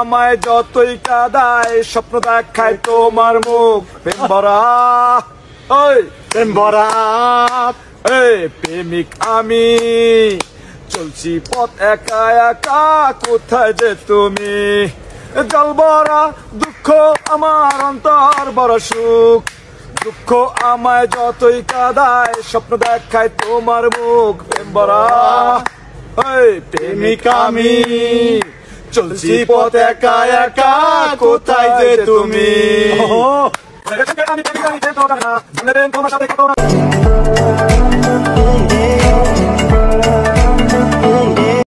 আমায় যতই কাঁদায় স্বপ্ন দেখায় তোমার মুখ প্রেম ভরা ওই প্রেম ভরা এই প্রেমিক আমি চলছি পথ একা একা কোথায় যে তুমি জল ভরা দুঃখ আমার অন্তর বড় সুখ দুঃখ আমায় যতই কাঁদায় স্বপ্ন দেখায় তোমার মুখ প্রেম ভরা ওই প্রেমিক আমি চলছি পথ একা একা কোথায় যে তুমি তোমার সাথে